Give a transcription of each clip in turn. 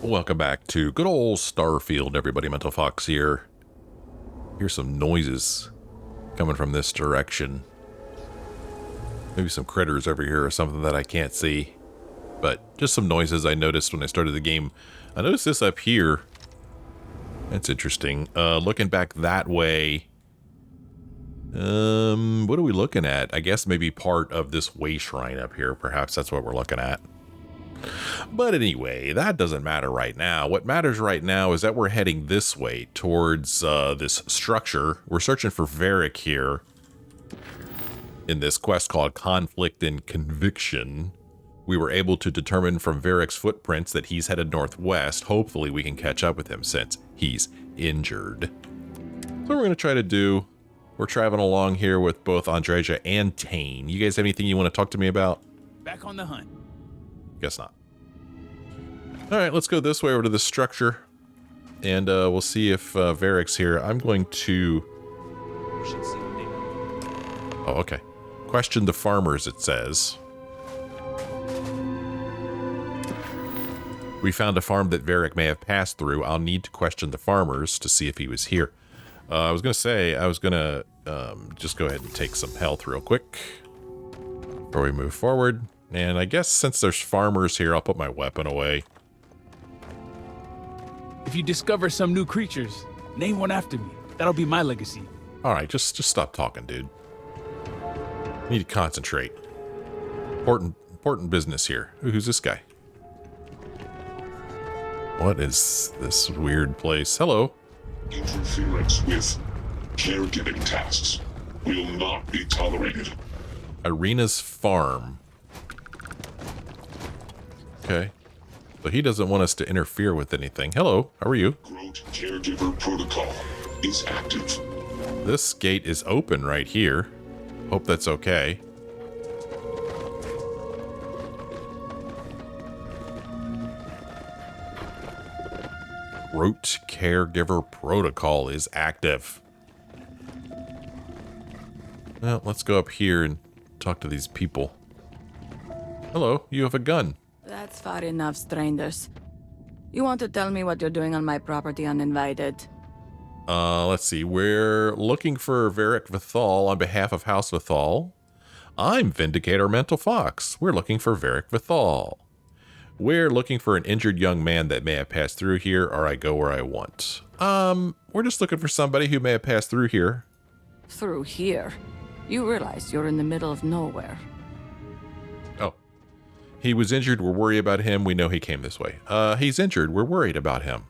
Welcome back to good old Starfield, everybody. Mental Fox here. Here's some noises coming from this direction. Maybe some critters over here or something that I can't see. But just some noises I noticed when I started the game. I noticed this up here. That's interesting. Looking back that way. What are we looking at? I guess maybe part of this way shrine up here. Perhaps that's what we're looking at. But anyway, that doesn't matter right now. What matters right now is that we're heading this way towards this structure. We're searching for Vaeric here in this quest called Conflict and Conviction. We were able to determine from Vaeric's footprints that he's headed northwest. Hopefully we can catch up with him since he's injured. So what we're going to try to do, we're traveling along here with both Andreja and Tane. You guys have anything you want to talk to me about? Back on the hunt. Guess not. All right, let's go this way over to the structure, and we'll see if Vaeric's here. I'm going to... Oh, okay. Question the farmers, it says. We found a farm that Vaeric may have passed through. I'll need to question the farmers to see if he was here. I was going to just go ahead and take some health real quick before we move forward. And I guess since there's farmers here, I'll put my weapon away. If you discover some new creatures, name one after me. That'll be my legacy. All right, just stop talking, dude. I need to concentrate. Important business here. Ooh, who's this guy? What is this weird place? Hello. Interference with caregiving tasks will not be tolerated. Irina's farm. Okay. So he doesn't want us to interfere with anything. Hello, how are you? Growth caregiver protocol is active. This gate is open right here. Hope that's okay. Rote caregiver protocol is active. Well, let's go up here and talk to these people. Hello, you have a gun. That's far enough, strangers. You want to tell me what you're doing on my property uninvited? Let's see. We're looking for Vaeric Vithal on behalf of House Vithal. I'm Vindicator Mental Fox. We're looking for Vaeric Vithal. We're looking for an injured young man that may have passed through here, or I go where I want. We're just looking for somebody who may have passed through here. Through here? You realize you're in the middle of nowhere. Oh. He was injured. We're worried about him. We know he came this way. He's injured. We're worried about him.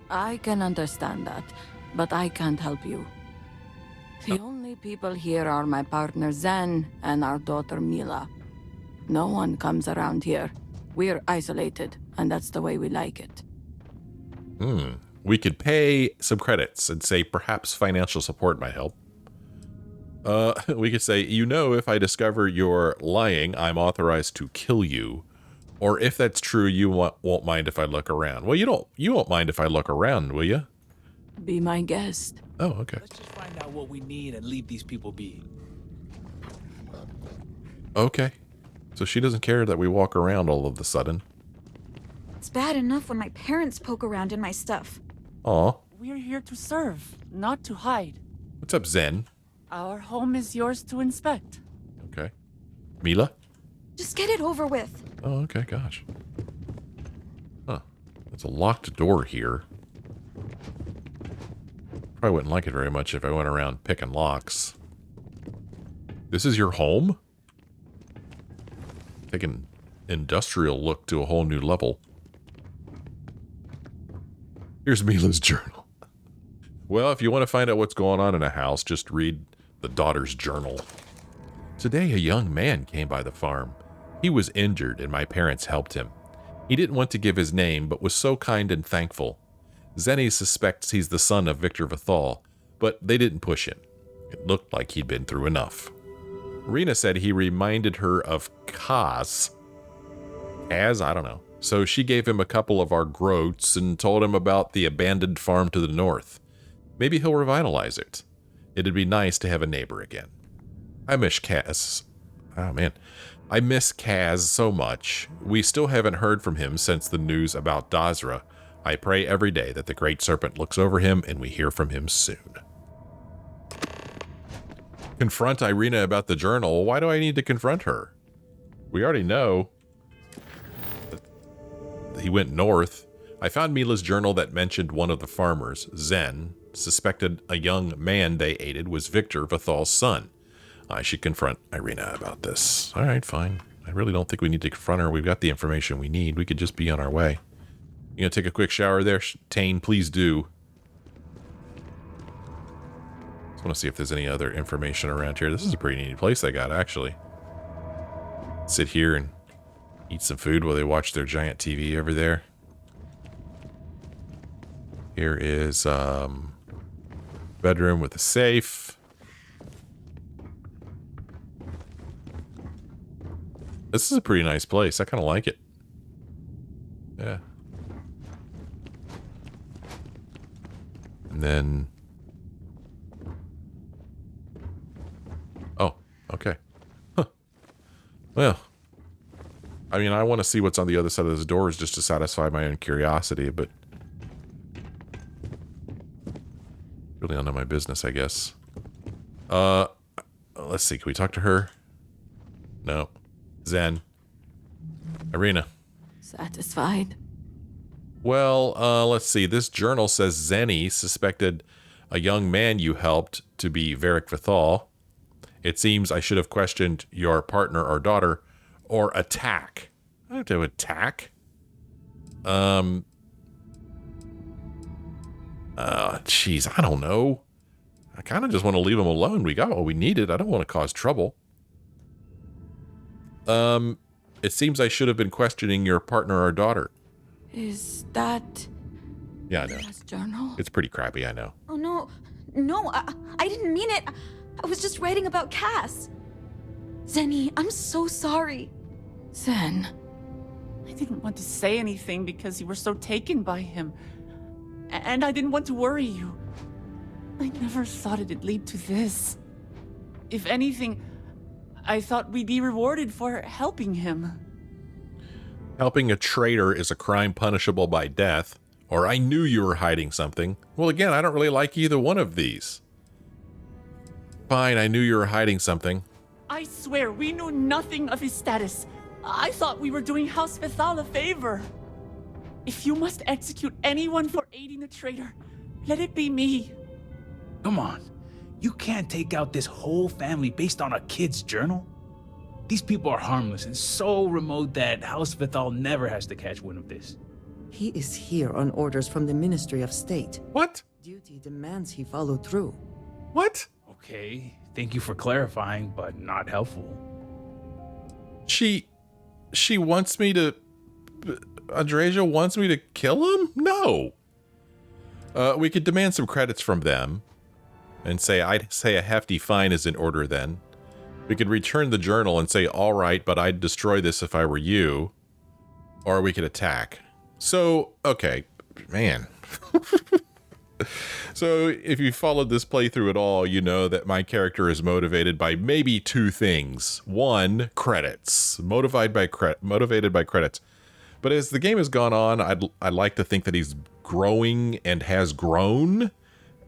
I can understand that, but I can't help you. The only people here are my partner Zen and our daughter Mila. No one comes around here. We're isolated, and that's the way we like it. We could pay some credits and say perhaps financial support might help. We could say, if I discover you're lying, I'm authorized to kill you. Or if that's true, you won't mind if I look around. Well, you won't mind if I look around, will you? Be my guest. Oh, okay. Let's just find out what we need and leave these people be. Okay. So she doesn't care that we walk around all of a sudden. It's bad enough when my parents poke around in my stuff. Aw. We're here to serve, not to hide. What's up, Zen? Our home is yours to inspect. Okay. Mila? Just get it over with. Oh, okay, gosh. Huh. It's a locked door here. Probably wouldn't like it very much if I went around picking locks. This is your home? Take an industrial look to a whole new level. Here's Mila's journal. Well, if you want to find out what's going on in a house, just read the daughter's journal. Today, a young man came by the farm. He was injured, and my parents helped him. He didn't want to give his name, but was so kind and thankful. Zenny suspects he's the son of Viktor Vithal, but they didn't push him. It looked like he'd been through enough. Rena said he reminded her of Kaz. Kaz? I don't know. So she gave him a couple of our groats and told him about the abandoned farm to the north. Maybe he'll revitalize it. It'd be nice to have a neighbor again. I miss Kaz. Oh, man. I miss Kaz so much. We still haven't heard from him since the news about Dazra. I pray every day that the Great Serpent looks over him and we hear from him soon. Confront Irina about the journal. Why do I need to confront her? We already know that he went north. I found Mila's journal that mentioned one of the farmers, Zen, suspected a young man they aided was Viktor, Vathal's son. I should confront Irina about this. All right, fine. I really don't think we need to confront her. We've got the information we need. We could just be on our way. You gonna take a quick shower there, Tane? Please do. Just want to see if there's any other information around here. This is a pretty neat place they got, actually. Sit here and eat some food while they watch their giant TV over there. Here is bedroom with a safe. This is a pretty nice place. I kind of like it. Yeah. And then... Oh, okay. Huh. Well, I mean, I want to see what's on the other side of those doors just to satisfy my own curiosity, but... really none of my business, I guess. Let's see. Can we talk to her? No. Zen. Irina. Satisfied? Well, let's see. This journal says Zenny suspected a young man you helped to be Vaeric Vathal. It seems I should have questioned your partner or daughter or attack. I don't have to attack. Jeez, I don't know. I kind of just want to leave him alone. We got what we needed. I don't want to cause trouble. It seems I should have been questioning your partner or daughter. Is that... Yeah, I know. Mila's journal? It's pretty crappy, I know. Oh, no. No, I didn't mean it. I was just writing about Cass. Zenny, I'm so sorry. Zen. I didn't want to say anything because you were so taken by him. And I didn't want to worry you. I never thought it'd lead to this. If anything, I thought we'd be rewarded for helping him. Helping a traitor is a crime punishable by death, or I knew you were hiding something. Well, again, I don't really like either one of these. Fine, I knew you were hiding something. I swear, we knew nothing of his status. I thought we were doing House Vathal a favor. If you must execute anyone for aiding a traitor, let it be me. Come on. You can't take out this whole family based on a kid's journal. These people are harmless and so remote that House Vathal never has to catch wind of this. He is here on orders from the Ministry of State. What? Duty demands he follow through. What? Okay, thank you for clarifying, but not helpful. She wants me to... Andreja wants me to kill him? No. We could demand some credits from them and say, I'd say a hefty fine is in order then. We could return the journal and say, all right, but I'd destroy this if I were you. Or we could attack. So, okay, man. So if you followed this playthrough at all, you know that my character is motivated by maybe two things. One, credits. Motivated by credits. But as the game has gone on, I'd like to think that he's growing and has grown.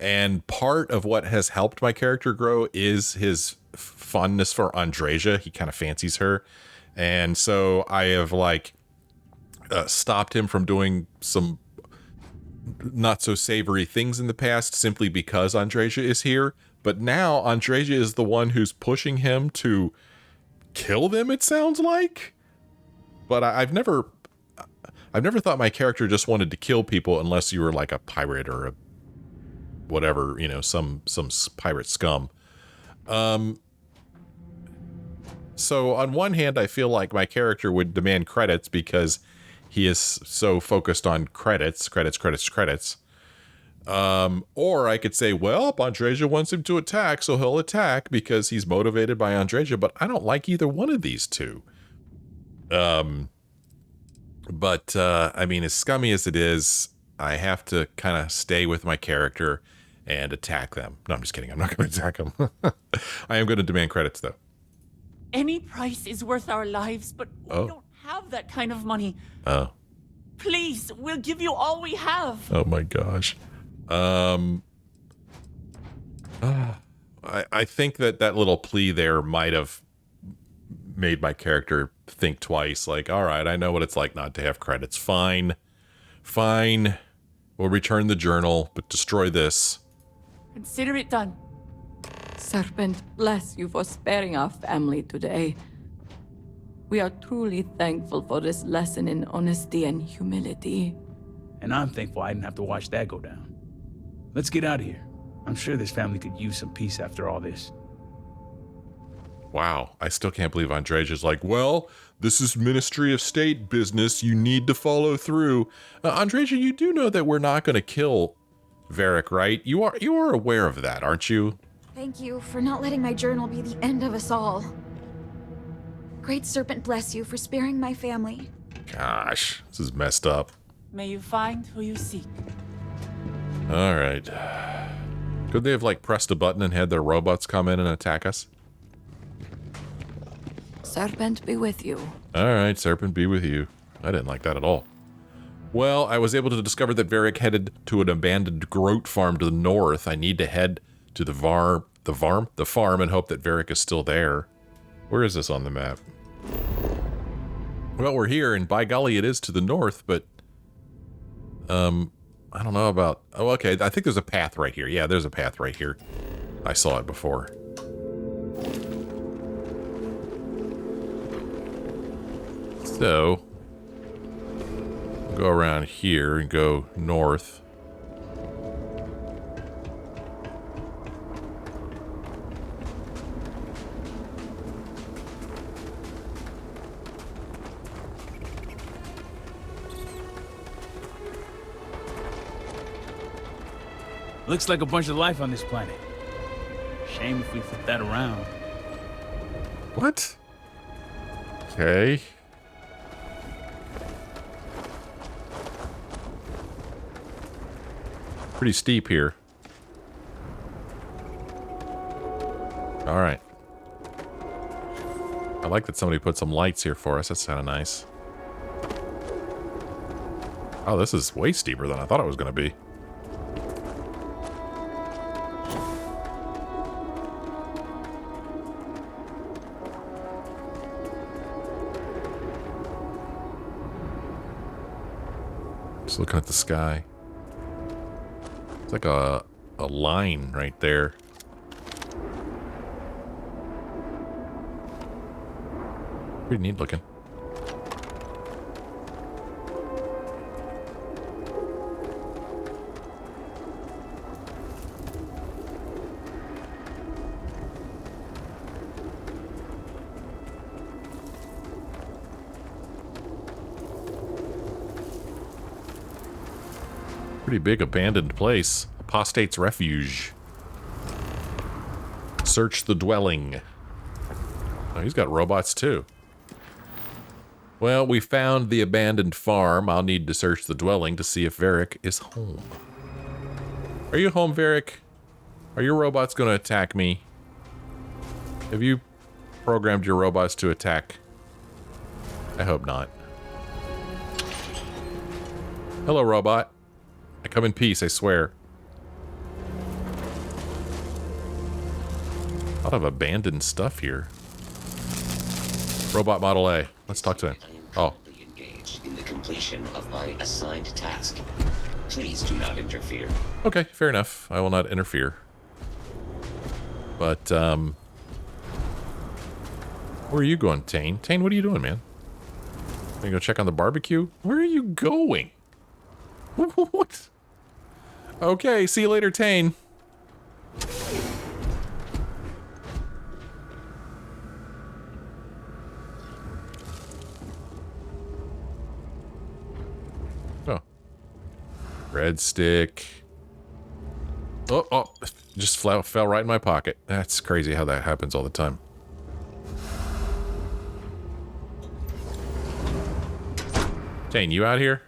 And part of what has helped my character grow is his fondness for Andreja. He kind of fancies her. And so I have stopped him from doing some not so savory things in the past simply because Andreja is here. But now Andreja is the one who's pushing him to kill them, it sounds like. But I've never thought my character just wanted to kill people unless you were like a pirate or a whatever, you know, some pirate scum. So on one hand, I feel like my character would demand credits because he is so focused on credits. Or I could say, well, Andreja wants him to attack, so he'll attack because he's motivated by Andreja, but I don't like either one of these two. I mean, as scummy as it is, I have to kind of stay with my character and attack them. No, I'm just kidding. I'm not going to attack them. I am going to demand credits, though. Any price is worth our lives, but Oh. we don't have that kind of money. Oh. Please, we'll give you all we have. Oh my gosh. I think that little plea there might have made my character think twice. Like, all right, I know what it's like not to have credits. Fine. Fine. We'll return the journal, but destroy this. Consider it done. Serpent, bless you for sparing our family today. We are truly thankful for this lesson in honesty and humility. And I'm thankful I didn't have to watch that go down. Let's get out of here. I'm sure this family could use some peace after all this. Wow, I still can't believe Andrej is like, well, this is Ministry of State business. You need to follow through. Andrej, you do know that we're not going to kill Vaeric, right? You are aware of that, aren't you? Thank you for not letting my journal be the end of us all. Great Serpent bless you for sparing my family. Gosh, this is messed up. May you find who you seek. All right. Could they have, like, pressed a button and had their robots come in and attack us? Serpent be with you. All right, Serpent be with you. I didn't like that at all. Well, I was able to discover that Vaeric headed to an abandoned groat farm to the north. I need to head to the farm and hope that Vaeric is still there. Where is this on the map? Well, we're here, and by golly, it is to the north, but I don't know about... Oh, okay, I think there's a path right here. Yeah, there's a path right here. I saw it before. So, go around here and go north. Looks like a bunch of life on this planet. Shame if we flip that around. What? Okay. Pretty steep here. All right. I like that somebody put some lights here for us. That's kind of nice. Oh, this is way steeper than I thought it was going to be. Just looking at the sky. It's like a line right there. Pretty neat looking. Pretty big abandoned place. Apostate's refuge. Search the dwelling. Oh, he's got robots too. Well, we found the abandoned farm. I'll need to search the dwelling to see if Vaeric is home. Are you home, Vaeric? Are your robots going to attack me? Have you programmed your robots to attack? I hope not. Hello, robot. I come in peace, I swear. A lot of abandoned stuff here. Robot Model A. Let's talk to him. Oh. Engaged in the completion of my assigned task. Please do not interfere. Okay, fair enough. I will not interfere. But, where are you going, Tane? Tane, what are you doing, man? Gonna go check on the barbecue? Where are you going? What? Okay, see you later, Tane. Oh. Red stick. Oh, just fell right in my pocket. That's crazy how that happens all the time. Tane, you out here?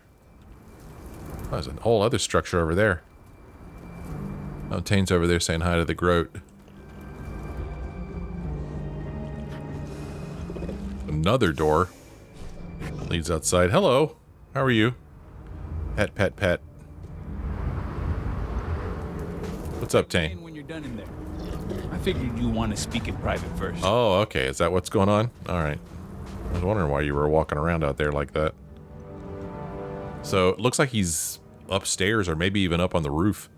Oh, there's a whole other structure over there. Oh, Tane's over there saying hi to the Groat. another door. Leads outside. Hello. How are you? Pet, pet, pet. What's up, Tane? When you're done in there. I figured you want to speak in private first. Oh, okay. Is that what's going on? All right. I was wondering why you were walking around out there like that. So it looks like he's upstairs or maybe even up on the roof.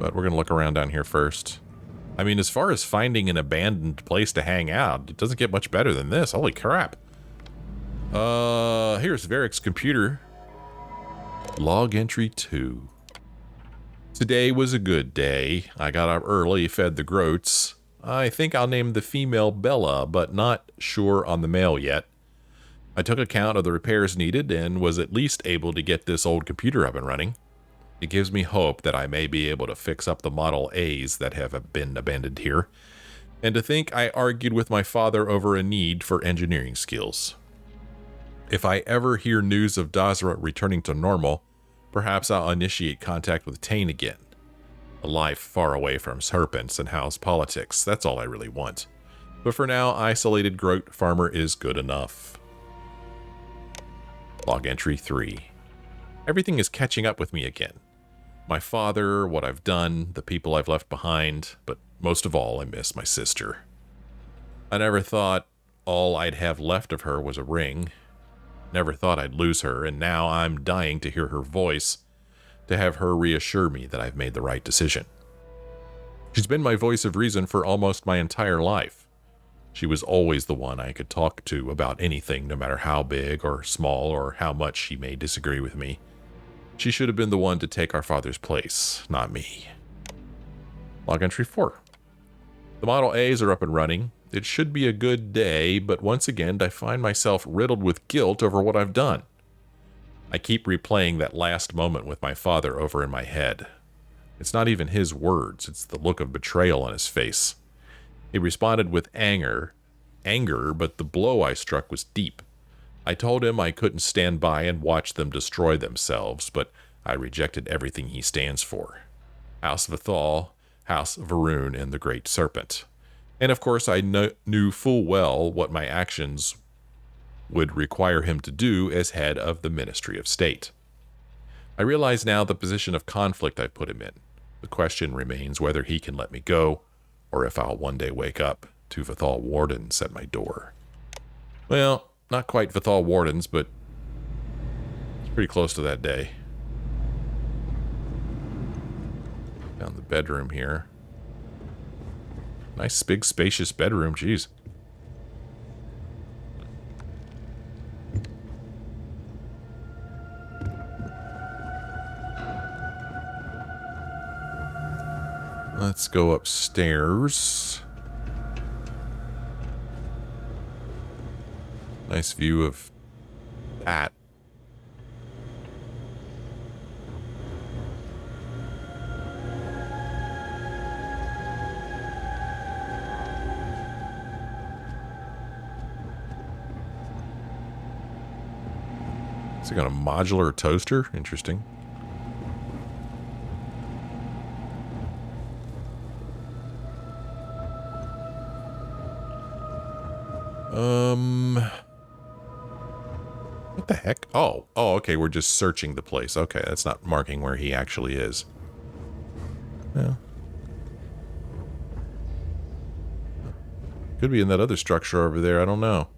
But we're going to look around down here first. I mean, as far as finding an abandoned place to hang out, it doesn't get much better than this. Holy crap. Here's Vaeric's computer. Log entry 2. Today was a good day. I got up early, fed the groats. I think I'll name the female Bella, but not sure on the male yet. I took account of the repairs needed and was at least able to get this old computer up and running. It gives me hope that I may be able to fix up the Model A's that have been abandoned here, and to think I argued with my father over a need for engineering skills. If I ever hear news of Dazra returning to normal, perhaps I'll initiate contact with Tane again. A life far away from serpents and house politics, that's all I really want. But for now, isolated groat farmer is good enough. Log entry 3. Everything is catching up with me again. My father, what I've done, the people I've left behind, but most of all, I miss my sister. I never thought all I'd have left of her was a ring. Never thought I'd lose her, and now I'm dying to hear her voice, to have her reassure me that I've made the right decision. She's been my voice of reason for almost my entire life. She was always the one I could talk to about anything, no matter how big or small or how much she may disagree with me. She should have been the one to take our father's place, not me. Log entry 4. The Model A's are up and running. It should be a good day, but once again, I find myself riddled with guilt over what I've done. I keep replaying that last moment with my father over in my head. It's not even his words, it's the look of betrayal on his face. He responded with anger, but the blow I struck was deep. I told him I couldn't stand by and watch them destroy themselves, but I rejected everything he stands for. House Vithal, House Varun, and the Great Serpent. And of course, I knew full well what my actions would require him to do as head of the Ministry of State. I realize now the position of conflict I put him in. The question remains whether he can let me go, or if I'll one day wake up to Vithal wardens at my door. Well, not quite Vithal wardens, but it's pretty close to that day. Down the bedroom here. Nice, big, spacious bedroom, jeez. Let's go upstairs. Nice view of that. It's got a modular toaster. Interesting. What the heck? Oh, okay, we're just searching the place. Okay, that's not marking where he actually is. Yeah. Could be in that other structure over there, I don't know.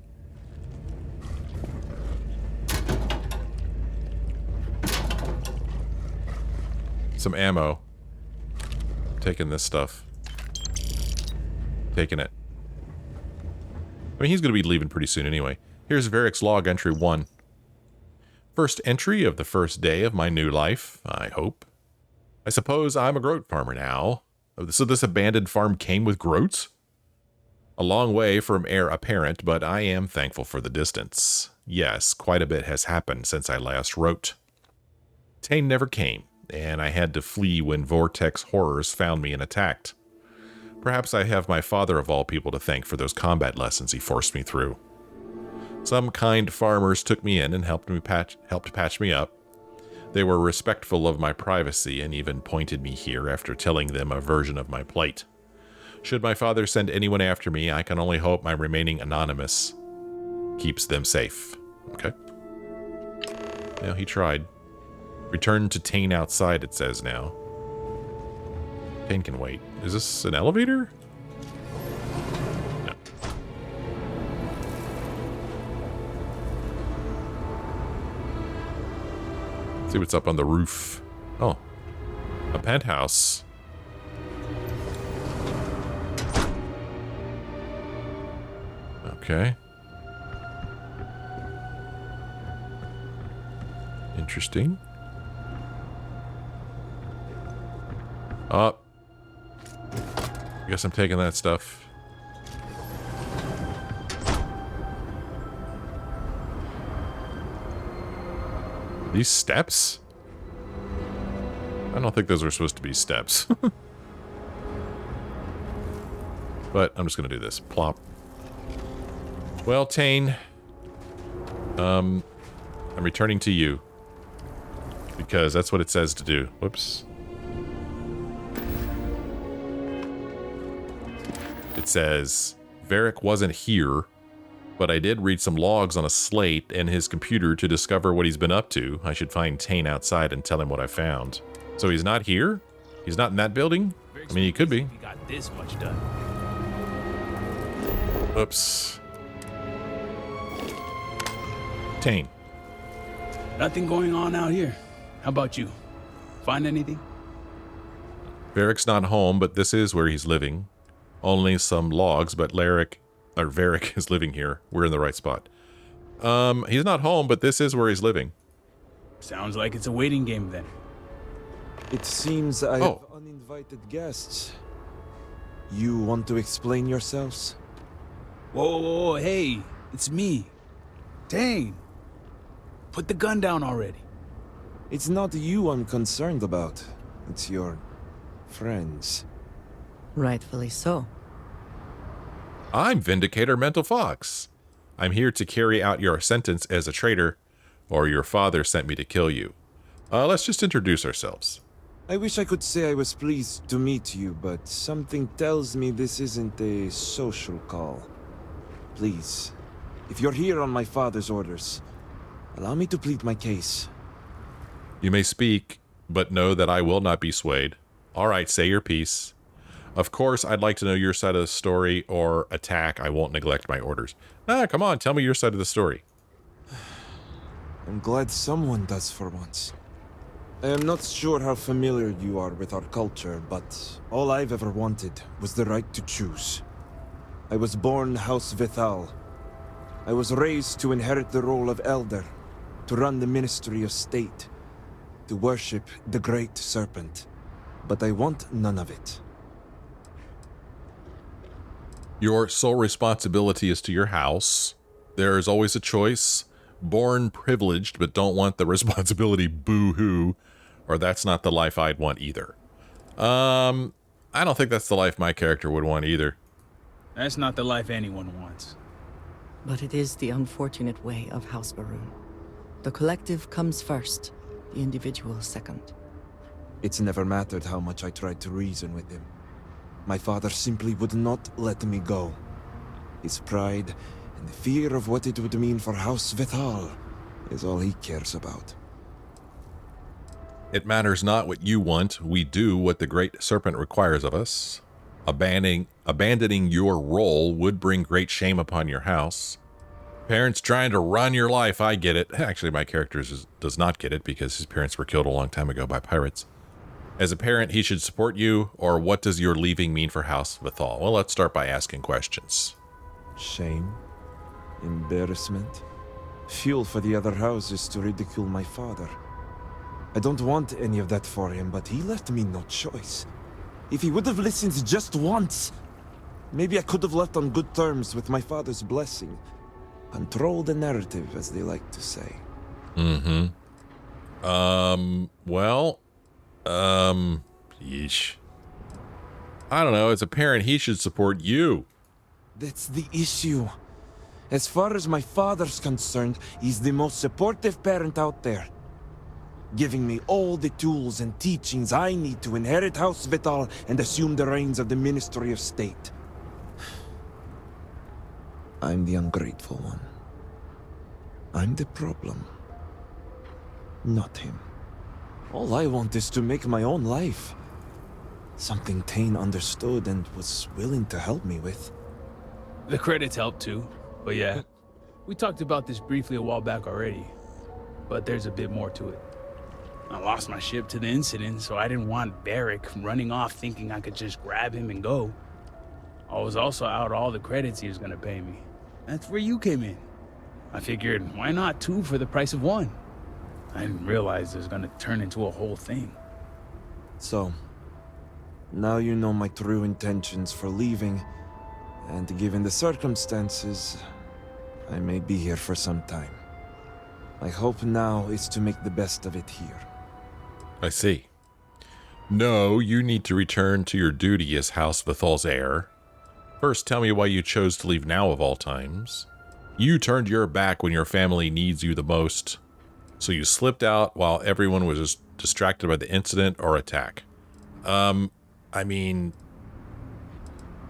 Some ammo. Taking this stuff. Taking it. I mean, he's going to be leaving pretty soon anyway. Here's Vaeric's log entry 1. First entry of the first day of my new life, I hope. I suppose I'm a groat farmer now. So this abandoned farm came with groats? A long way from heir apparent, but I am thankful for the distance. Yes, quite a bit has happened since I last wrote. Tane never came, and I had to flee when Vortex horrors found me and attacked. Perhaps I have my father of all people to thank for those combat lessons he forced me through. Some kind farmers took me in and helped patch me up. They were respectful of my privacy and even pointed me here after telling them a version of my plight. Should my father send anyone after me, I can only hope my remaining anonymous. keeps them safe. Okay. Now he tried. Return to Tane outside, it says now. Tane can wait. Is this an elevator? No. See what's up on the roof. Oh. A penthouse. Okay. Interesting. I guess I'm taking that stuff. These steps? I don't think those are supposed to be steps. But I'm just going to do this. Plop. Well, Tane. I'm returning to you. Because that's what it says to do. Whoops. It says, Vaeric wasn't here, but I did read some logs on a slate and his computer to discover what he's been up to. I should find Tane outside and tell him what I found. So he's not here? He's not in that building? I mean, he could be. He got this much done. Oops. Tane. Nothing going on out here. How about you? Find anything? Vaeric's not home, but this is where he's living. Only some logs, but Vaeric is living here. We're in the right spot. He's not home, but this is where he's living. Sounds like it's a waiting game then. It seems I have uninvited guests. You want to explain yourselves? Whoa, hey, it's me. Tane. Put the gun down already. It's not you I'm concerned about. It's your friends. Rightfully so. I'm Vindicator Mental Fox. I'm here to carry out your sentence as a traitor, or your father sent me to kill you. Let's just introduce ourselves. I wish I could say I was pleased to meet you, but something tells me this isn't a social call. Please, if you're here on my father's orders, allow me to plead my case. You may speak, but know that I will not be swayed. All right, say your piece. Of course, I'd like to know your side of the story or attack. I won't neglect my orders. Come on, tell me your side of the story. I'm glad someone does for once. I am not sure how familiar you are with our culture, but all I've ever wanted was the right to choose. I was born House Vithal. I was raised to inherit the role of elder, to run the Ministry of State, to worship the Great Serpent. But I want none of it. Your sole responsibility is to your house. There is always a choice. Born privileged, but don't want the responsibility, boo-hoo. Or that's not the life I'd want either. I don't think that's the life my character would want either. That's not the life anyone wants. But it is the unfortunate way of House Varun. The collective comes first, the individual second. It's never mattered how much I tried to reason with him. My father simply would not let me go. His pride and the fear of what it would mean for House Vithal is all he cares about. It matters not what you want. We do what the Great Serpent requires of us. Abandoning your role would bring great shame upon your house. Parents trying to run your life, I get it. Actually, my character does not get it because his parents were killed a long time ago by pirates. As a parent, he should support you, or what does your leaving mean for House Vithal? Well, let's start by asking questions. Shame? Embarrassment? Fuel for the other houses to ridicule my father. I don't want any of that for him, but he left me no choice. If he would have listened just once, maybe I could have left on good terms with my father's blessing. Control the narrative, as they like to say. Yeesh. I don't know, as a parent, he should support you. That's the issue. As far as my father's concerned, he's the most supportive parent out there. Giving me all the tools and teachings I need to inherit House Vithal and assume the reins of the Ministry of State. I'm the ungrateful one. I'm the problem, not him. All I want is to make my own life. Something Tane understood and was willing to help me with. The credits help too, but yeah. We talked about this briefly a while back already, but there's a bit more to it. I lost my ship to the incident, so I didn't want Vaeric running off thinking I could just grab him and go. I was also out all the credits he was gonna pay me. That's where you came in. I figured, why not 2 for the price of 1? I didn't realize it was gonna turn into a whole thing. So, now you know my true intentions for leaving, and given the circumstances, I may be here for some time. My hope now is to make the best of it here. I see. No, you need to return to your duty as House Vithal's heir. First, tell me why you chose to leave now of all times. You turned your back when your family needs you the most, so you slipped out while everyone was just distracted by the incident or attack. I mean,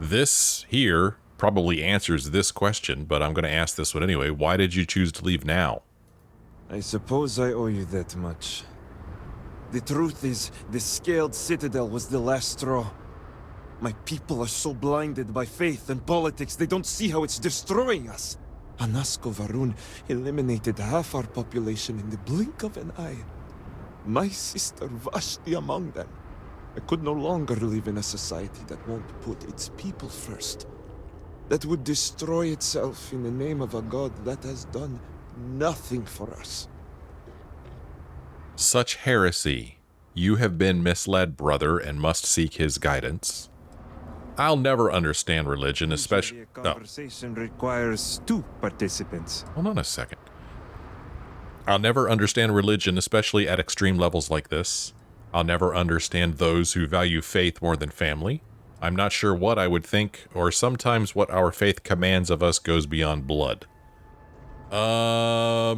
this here probably answers this question, but I'm going to ask this one anyway. Why did you choose to leave now? I suppose I owe you that much. The truth is, the scaled citadel was the last straw. My people are so blinded by faith and politics, they don't see how it's destroying us. Anasko Varun eliminated half our population in the blink of an eye. My sister Vashti among them. I could no longer live in a society that won't put its people first. That would destroy itself in the name of a god that has done nothing for us. Such heresy. You have been misled, brother, and must seek his guidance. I'll never understand religion, especially... A conversation requires 2 participants. Hold on a second. I'll never understand religion, especially at extreme levels like this. I'll never understand those who value faith more than family. I'm not sure what I would think, or sometimes what our faith commands of us goes beyond blood. I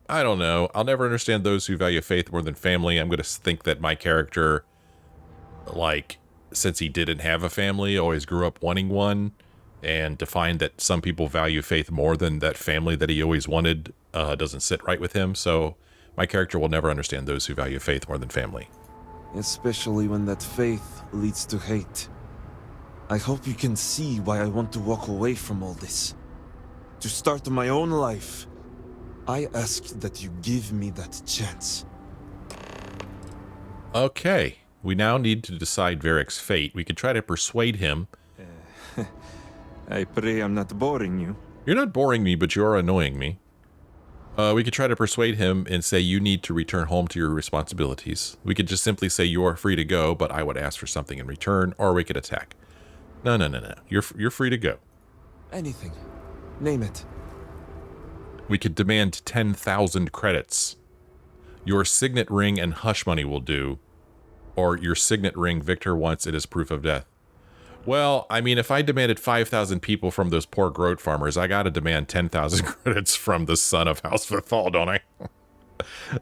don't know. I'll never understand those who value faith more than family. I'm going to think that my character, like, since he didn't have a family, always grew up wanting one, and to find that some people value faith more than that family that he always wanted doesn't sit right with him. So my character will never understand those who value faith more than family. Especially when that faith leads to hate. I hope you can see why I want to walk away from all this. To start my own life. I ask that you give me that chance. Okay, we now need to decide Vaeric's fate. We could try to persuade him. I pray I'm not boring you. You're not boring me, but you're annoying me. We could try to persuade him and say you need to return home to your responsibilities. We could just simply say you are free to go, but I would ask for something in return, or we could attack. No. You're free to go. Anything. Name it. We could demand 10,000 credits. Your signet ring and hush money will do. Or your signet ring Viktor wants it as proof of death. Well, I mean, if I demanded 5,000 people from those poor groat farmers, I gotta demand 10,000 credits from the son of House Vithal, don't I?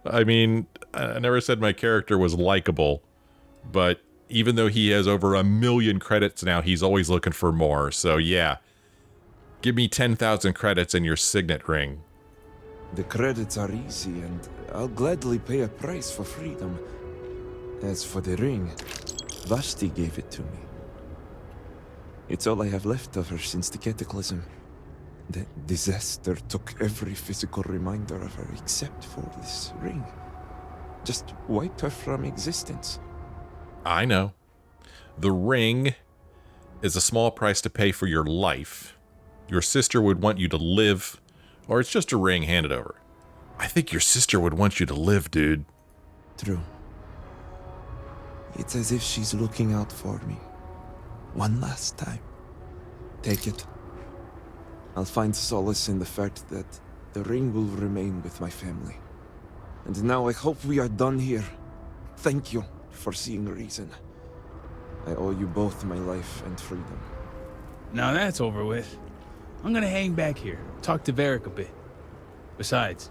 I mean, I never said my character was likable, but even though he has over 1 million credits now, he's always looking for more. So yeah, give me 10,000 credits and your signet ring. The credits are easy, and I'll gladly pay a price for freedom. As for the ring, Vashti gave it to me. It's all I have left of her since the cataclysm. The disaster took every physical reminder of her except for this ring. Just wiped her from existence. I know. The ring is a small price to pay for your life. Your sister would want you to live, or it's just a ring handed over. I think your sister would want you to live, dude. True. It's as if she's looking out for me. One last time. Take it. I'll find solace in the fact that the ring will remain with my family. And now I hope we are done here. Thank you for seeing reason. I owe you both my life and freedom. Now that's over with. I'm gonna hang back here, talk to Vaeric a bit. Besides,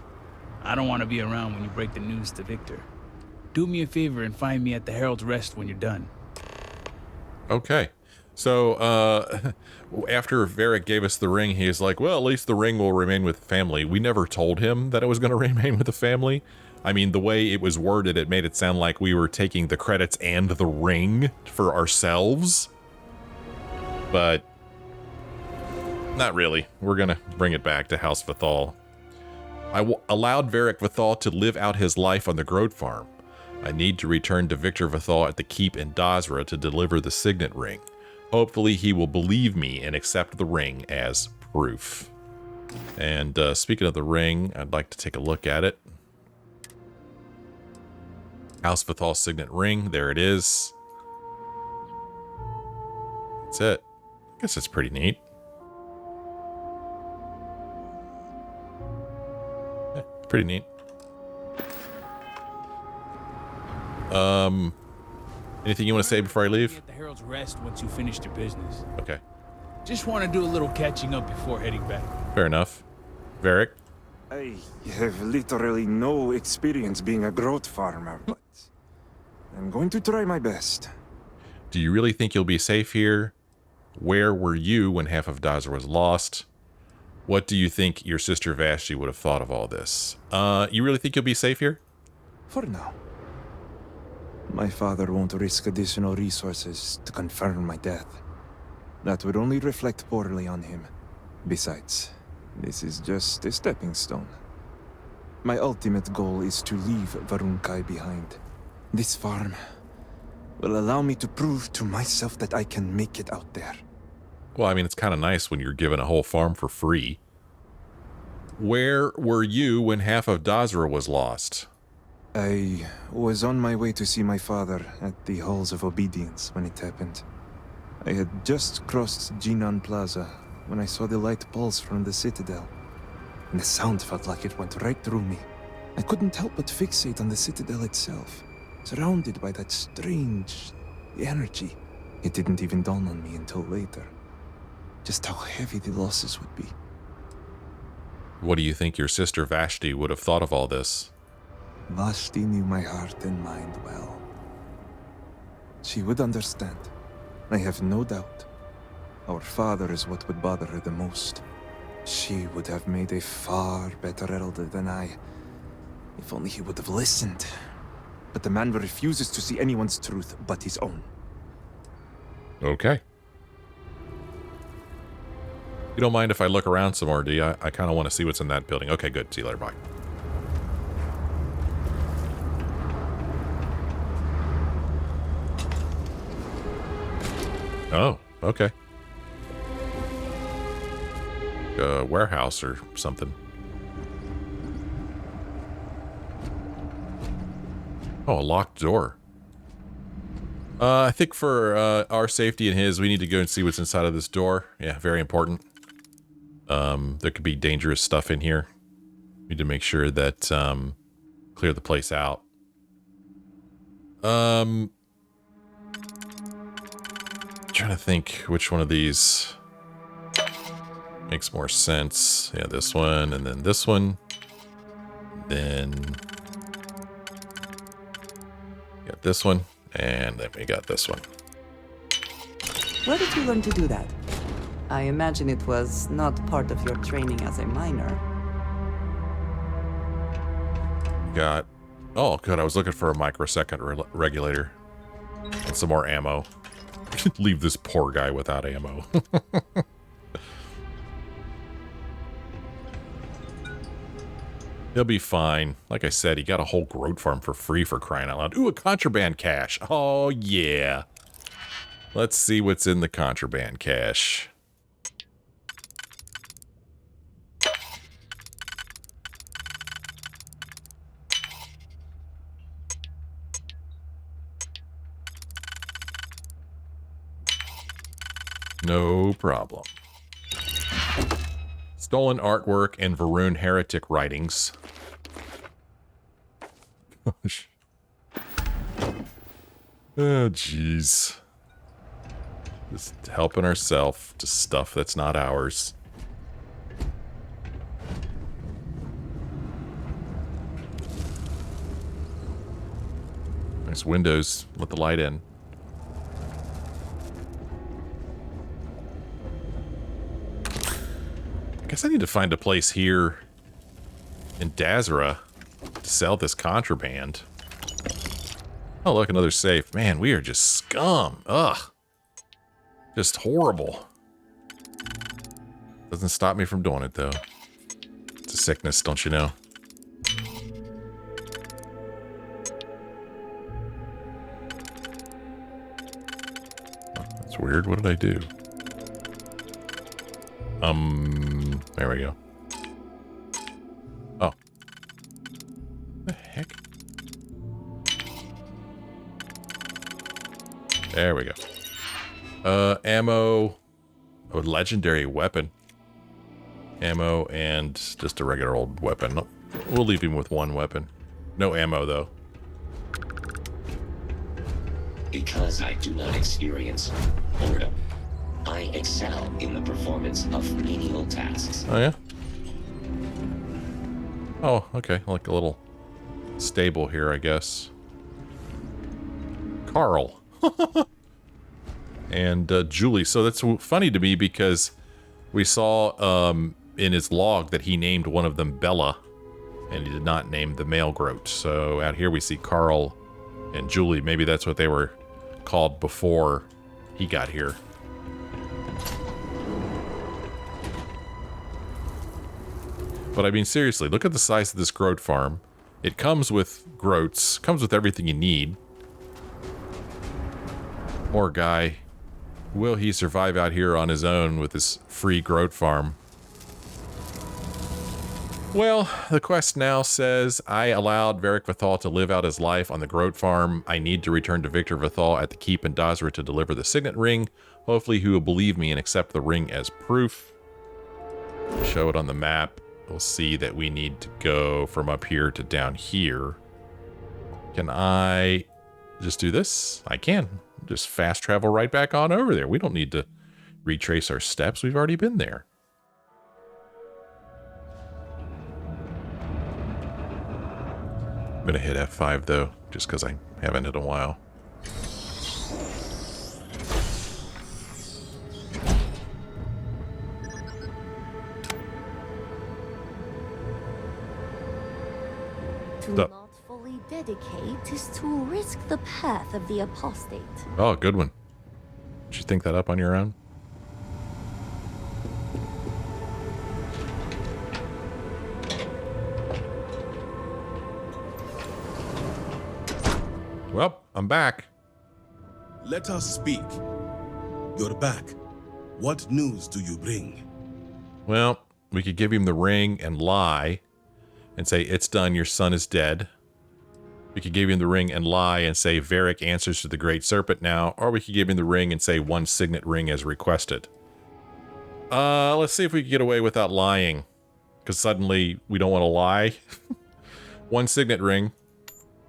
I don't want to be around when you break the news to Viktor. Do me a favor and find me at the Herald's Rest when you're done. Okay. So, after Vaeric gave us the ring, he was like, well, at least the ring will remain with the family. We never told him that it was going to remain with the family. I mean, the way it was worded, it made it sound like we were taking the credits and the ring for ourselves. But not really. We're going to bring it back to House Vithal. I allowed Vaeric Vithal to live out his life on the Growth Farm. I need to return to Viktor Vithal at the Keep in Dazra to deliver the signet ring. Hopefully he will believe me and accept the ring as proof. And speaking of the ring, I'd like to take a look at it. House Vithal signet ring, there it is. That's it. I guess it's pretty neat. Yeah, pretty neat. Anything you want to say before I leave? At the Herald's Rest once you finish your business. Okay. Just want to do a little catching up before heading back. Fair enough. Vaeric? I have literally no experience being a growth farmer, but I'm going to try my best. Do you really think you'll be safe here? Where were you when half of Dazra was lost? What do you think your sister Vashti would have thought of all this? You really think you'll be safe here? For now. My father won't risk additional resources to confirm my death. That would only reflect poorly on him. Besides, this is just a stepping stone. My ultimate goal is to leave Varunkai behind. This farm will allow me to prove to myself that I can make it out there. Well, I mean, it's kind of nice when you're given a whole farm for free. Where were you when half of Dazra was lost? I was on my way to see my father at the Halls of Obedience when it happened. I had just crossed Jinan Plaza when I saw the light pulse from the Citadel, and the sound felt like it went right through me. I couldn't help but fixate on the Citadel itself, surrounded by that strange energy. It didn't even dawn on me until later, just how heavy the losses would be. What do you think your sister Vashti would have thought of all this? Vashti knew my heart and mind well. She would understand. I have no doubt. Our father is what would bother her the most. She would have made a far better elder than I, if only he would have listened. But the man refuses to see anyone's truth but his own. Okay. You don't mind if I look around some more, do you? I kind of want to see what's in that building. Okay, good. See you later. Bye. Oh, okay. A warehouse or something. Oh, a locked door. I think for our safety and his, we need to go and see what's inside of this door. Yeah, very important. There could be dangerous stuff in here. Need to make sure that clear the place out. Trying to think which one of these makes more sense. Yeah, this one, and then this one. Then got this one, and then we got this one. Where did you learn to do that? I imagine it was not part of your training as a miner. Got... Oh, good. I was looking for a microsecond regulator. And some more ammo. Leave this poor guy without ammo. He'll be fine. Like I said, he got a whole growth farm for free for crying out loud. Ooh, a contraband cache. Oh, yeah. Let's see what's in the contraband cache. No problem. Stolen artwork and Varun heretic writings. Gosh. Oh, jeez. Just helping ourselves to stuff that's not ours. Nice windows. Let the light in. guess I need to find a place here in Dazra to sell this contraband. Oh, look, another safe. Man, we are just scum. Ugh. Just horrible. Doesn't stop me from doing it, though. It's a sickness, don't you know? Oh, that's weird. What did I do? There we go. Oh. The heck? There we go. Ammo. A legendary weapon. Ammo and just a regular old weapon. We'll leave him with one weapon. No ammo, though. Because I do not experience boredom, I excel in the performance of menial tasks. Oh, yeah? Oh, okay. Like a little stable here, I guess. Carl. And Julie. So that's funny to me because we saw in his log that he named one of them Bella, and he did not name the male Groat. So out here we see Carl and Julie. Maybe that's what they were called before he got here. But I mean, seriously, look at the size of this Groat farm. It comes with Groats, comes with everything you need. Poor guy. Will he survive out here on his own with this free Groat farm? Well, the quest now says, I allowed Vaeric Vathal to live out his life on the Groat farm. I need to return to Viktor Vathal at the keep in Dazra to deliver the signet ring. Hopefully he will believe me and accept the ring as proof. Show it on the map. We'll see that we need to go from up here to down here. Can I just do this? I can. Just fast travel right back on over there. We don't need to retrace our steps. We've already been there. I'm going to hit F5 though, just because I haven't in a while. To not fully dedicate is to risk the path of the apostate. Oh, good one. Did you think that up on your own? Well, I'm back. Let us speak. You're back. What news do you bring? Well, we could give him the ring and lie and say, it's done, your son is dead. We could give him the ring and lie and say, Vaeric answers to the Great Serpent now. Or we could give him the ring and say, one signet ring as requested. Let's see if we can get away without lying. Because suddenly we don't want to lie. One signet ring.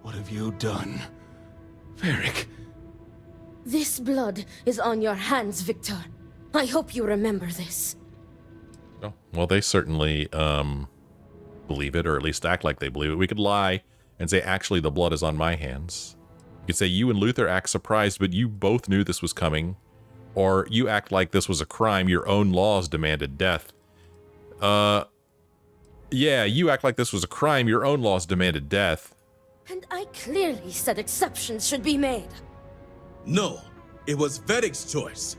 What have you done, Vaeric? This blood is on your hands, Viktor. I hope you remember this. Oh, well, they certainly believe it, or at least act like they believe it. We could lie and say, actually, the blood is on my hands. You could say, you and Luther act surprised, but you both knew this was coming. Or you act like this was a crime. Your own laws demanded death. Yeah, you act like this was a crime. Your own laws demanded death. And I clearly said exceptions should be made. No, it was Vaeric's choice.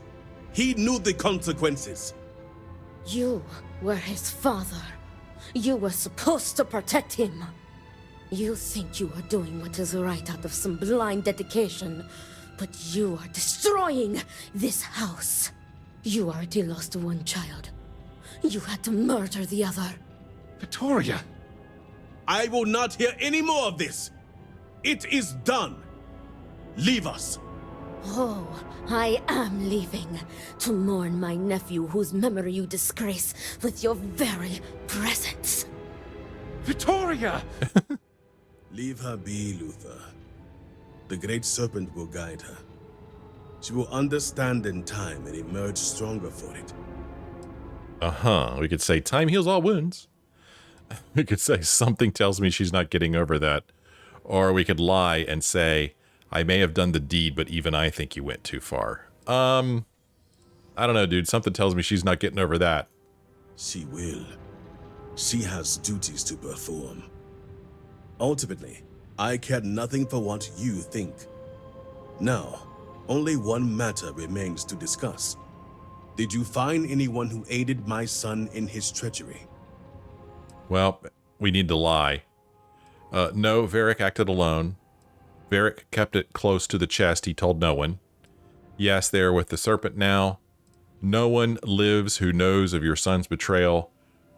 He knew the consequences. You were his father. You were supposed to protect him. You think you are doing what is right out of some blind dedication, but you are destroying this house. You already lost one child. You had to murder the other. Victoria! I will not hear any more of this. It is done. Leave us. Oh, I am leaving to mourn my nephew whose memory you disgrace with your very presence. Victoria! Leave her be, Luther. The Great Serpent will guide her. She will understand in time and emerge stronger for it. Uh-huh. We could say, time heals all wounds. We could say, something tells me she's not getting over that. Or we could lie and say, I may have done the deed, but even I think you went too far. I don't know, dude. Something tells me she's not getting over that. She will. She has duties to perform. Ultimately, I care nothing for what you think. Now, only one matter remains to discuss. Did you find anyone who aided my son in his treachery? Well, we need to lie. No, Vaeric acted alone. Vaeric kept it close to the chest. He told no one. Yes, they are with the serpent now. No one lives who knows of your son's betrayal.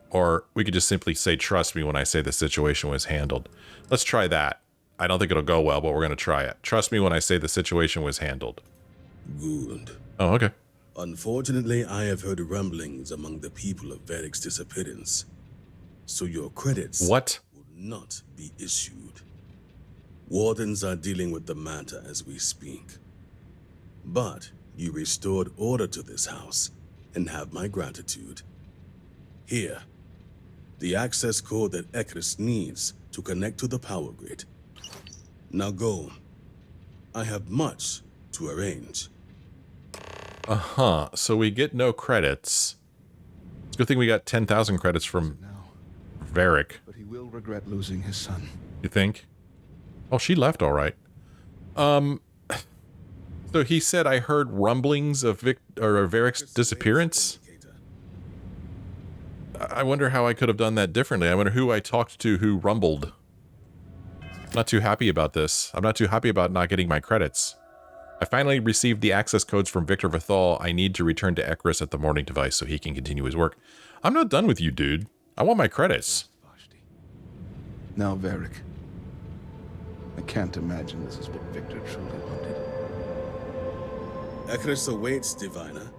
Or we could just simply say, trust me when I say the situation was handled. Let's try that. I don't think it'll go well, but we're going to try it. Trust me when I say the situation was handled. Good. Oh, okay. Unfortunately, I have heard rumblings among the people of Vaeric's disappearance. So your credits will not be issued. Wardens are dealing with the matter as we speak. But you restored order to this house and have my gratitude. Here, the access code that Ekris needs to connect to the power grid. Now go. I have much to arrange. So we get no credits. It's a good thing we got 10,000 credits from Vaeric. But he will regret losing his son. You think? Oh, she left all right. So he said I heard rumblings of Vaeric's disappearance. I wonder how I could have done that differently. I wonder who I talked to who rumbled. Not too happy about this. I'm not too happy about not getting my credits. I finally received the access codes from Viktor Vathal. I need to return to Ekris at the morning device so he can continue his work. I'm not done with you, dude. I want my credits. Now, Vaeric. I can't imagine this is what Viktor truly wanted. Ekris awaits, Diviner.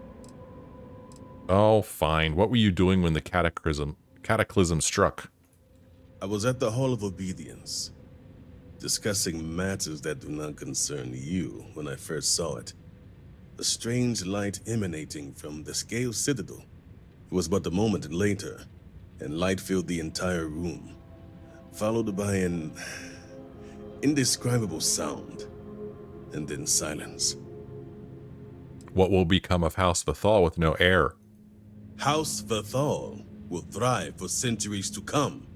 Oh, fine. What were you doing when the cataclysm struck? I was at the Hall of Obedience, discussing matters that do not concern you when I first saw it. A strange light emanating from the Scale Citadel. It was but a moment later, and light filled the entire room, followed by an indescribable sound, and then silence. What will become of House Vathal with no heir? House Vathal will thrive for centuries to come.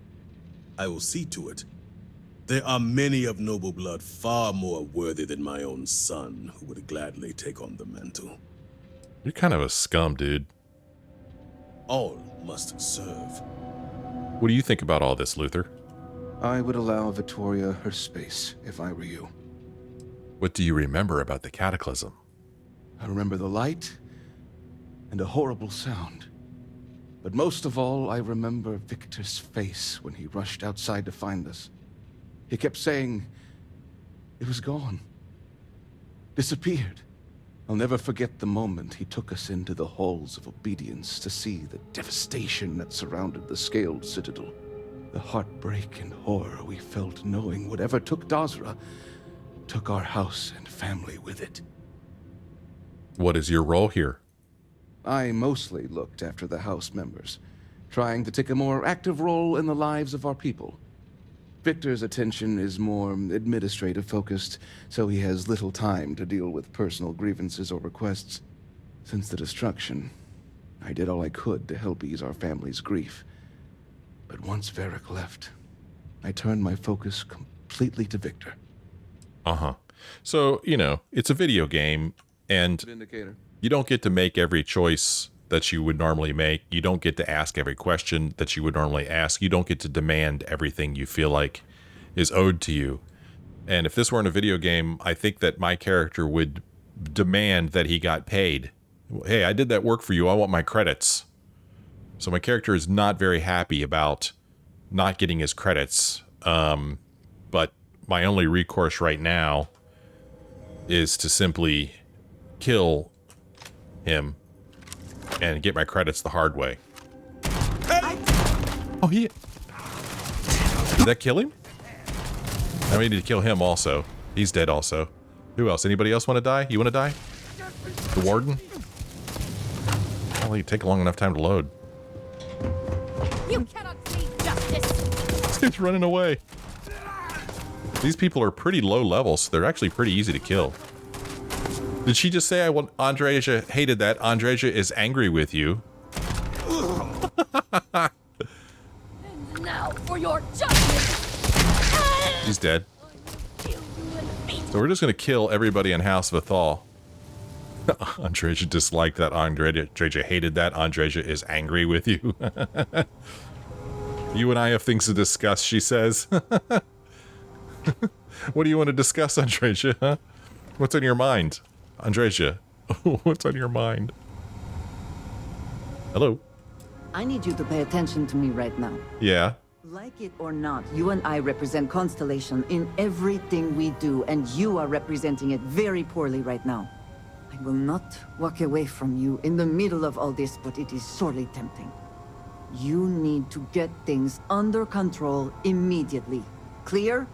I will see to it. There are many of noble blood far more worthy than my own son who would gladly take on the mantle. You're kind of a scum, dude. All must serve. What do you think about all this, Luther? I would allow Victoria her space if I were you. What do you remember about the cataclysm? I remember the light and a horrible sound. But most of all, I remember Viktor's face when he rushed outside to find us. He kept saying it was gone. Disappeared. I'll never forget the moment he took us into the halls of obedience to see the devastation that surrounded the Scaled Citadel. The heartbreak and horror we felt knowing whatever took Dazra took our house and family with it. What is your role here? I mostly looked after the house members, trying to take a more active role in the lives of our people. Viktor's attention is more administrative focused, so he has little time to deal with personal grievances or requests. Since the destruction, I did all I could to help ease our family's grief. But once Vaeric left, I turned my focus completely to Viktor. So, you know, it's a video game, and Vindicator. You don't get to make every choice that you would normally make. You don't get to ask every question that you would normally ask. You don't get to demand everything you feel like is owed to you. And if this weren't a video game, I think that my character would demand that he got paid. Hey, I did that work for you. I want my credits. So my character is not very happy about not getting his credits. But my only recourse right now is to simply kill him and get my credits the hard way. Oh, he... Did that kill him? I need to kill him also. He's dead also. Who else? Anybody else want to die? You want to die? The warden? Well, it'll take a long enough time to load. You cannot see justice. This dude's running away. These people are pretty low level, so they're actually pretty easy to kill. Did she just say I want Andreja hated that? Andreja is angry with you. And now for your judgment. He's dead. So we're just going to kill everybody in House Vithal. Andreja disliked that. Andreja hated that. Andreja is angry with you. You and I have things to discuss, she says. What do you want to discuss, Andreja? Huh? What's on your mind? Andreja, what's on your mind? Hello? I need you to pay attention to me right now. Yeah. Like it or not, you and I represent Constellation in everything we do, and you are representing it very poorly right now. I will not walk away from you in the middle of all this, but it is sorely tempting. You need to get things under control immediately. Clear?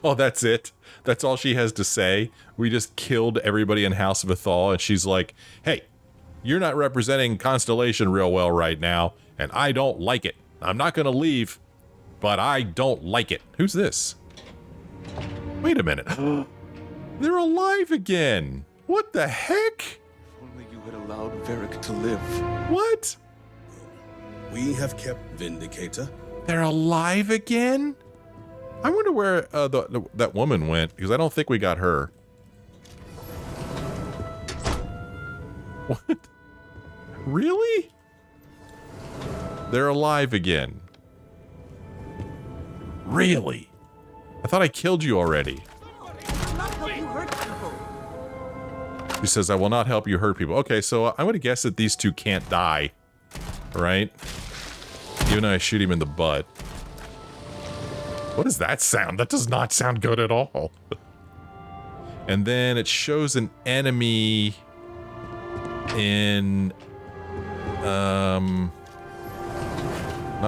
Oh, that's it? That's all she has to say? We just killed everybody in House Vithal, and she's like, hey, you're not representing Constellation real well right now, and I don't like it. I'm not going to leave, but I don't like it. Who's this? Wait a minute. They're alive again. What the heck? If only you had allowed Vaeric to live. What? We have kept Vindicator. They're alive again? I wonder where that woman went, because I don't think we got her. What? Really? They're alive again. Really? I thought I killed you already. She says, I will not help you hurt people. Okay, so I'm going to guess that these two can't die. Right? Even though I shoot him in the butt. What does that sound? That does not sound good at all. And then it shows an enemy in... not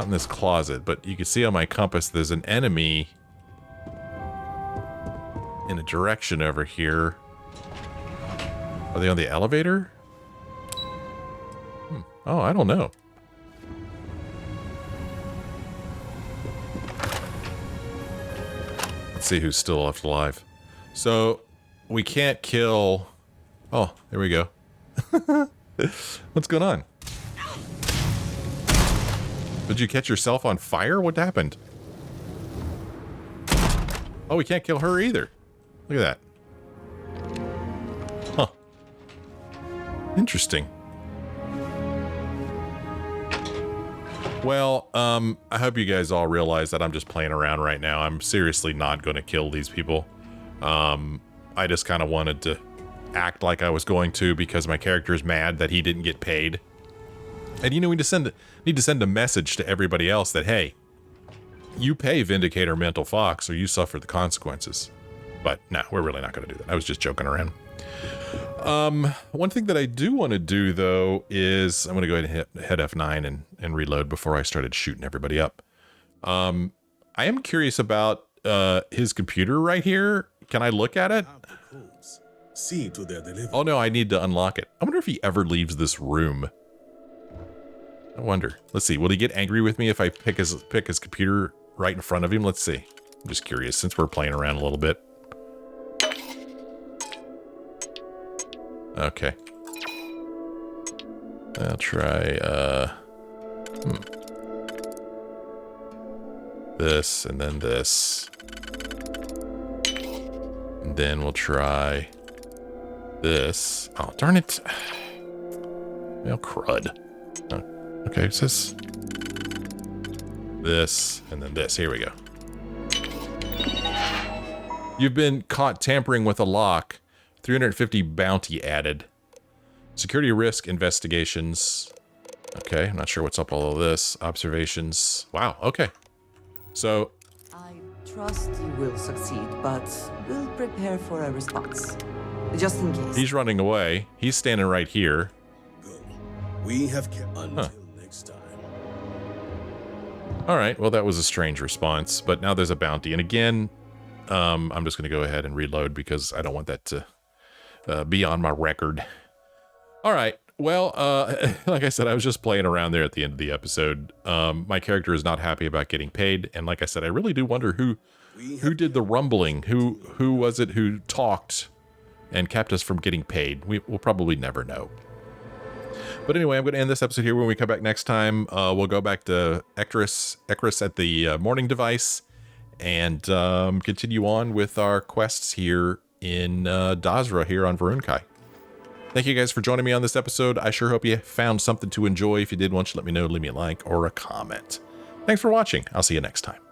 in this closet, but you can see on my compass there's an enemy in a direction over here. Are they on the elevator? Oh, I don't know. Let's see who's still left alive. So, we can't kill... Oh, there we go. What's going on? Did you catch yourself on fire? What happened? Oh, we can't kill her either. Look at that. Huh. Interesting. Well, I hope you guys all realize that I'm just playing around right now. I'm seriously not going to kill these people. I just kind of wanted to act like I was going to because my character is mad that he didn't get paid. And you know, we just need to send a message to everybody else that, hey, you pay Vindicator Mental Fox or you suffer the consequences. But no, we're really not going to do that. I was just joking around. One thing that I do want to do, though, is I'm going to go ahead and hit F9 and reload before I started shooting everybody up. I am curious about his computer right here. Can I look at it? See to their delivery. Oh, no, I need to unlock it. I wonder if he ever leaves this room. I wonder. Let's see. Will he get angry with me if I pick his computer right in front of him? Let's see. I'm just curious since we're playing around a little bit. Okay. I'll try, this, and then this. And then we'll try this. Oh, darn it. Well, crud. Oh, okay, it says this, and then this. Here we go. You've been caught tampering with a lock. 350 bounty added. Security risk investigations. Okay, I'm not sure what's up all of this. Observations. Wow, okay. So... I trust you will succeed, but we'll prepare for a response. Just in case. He's running away. He's standing right here. Good. We have kept until next time. Alright, well that was a strange response, but now there's a bounty. And again, I'm just going to go ahead and reload because I don't want that to be on my record. Alright, well, like I said, I was just playing around there at the end of the episode. My character is not happy about getting paid, and like I said, I really do wonder who did the rumbling, who was it who talked and kept us from getting paid. We'll probably never know. But anyway, I'm going to end this episode here. When we come back next time, we'll go back to Ekris at the morning device and continue on with our quests here in Dazra here on Varunkai. Thank you guys for joining me on this episode. I sure hope you found something to enjoy. If you did, why don't you let me know, leave me a like or a comment. Thanks for watching. I'll see you next time.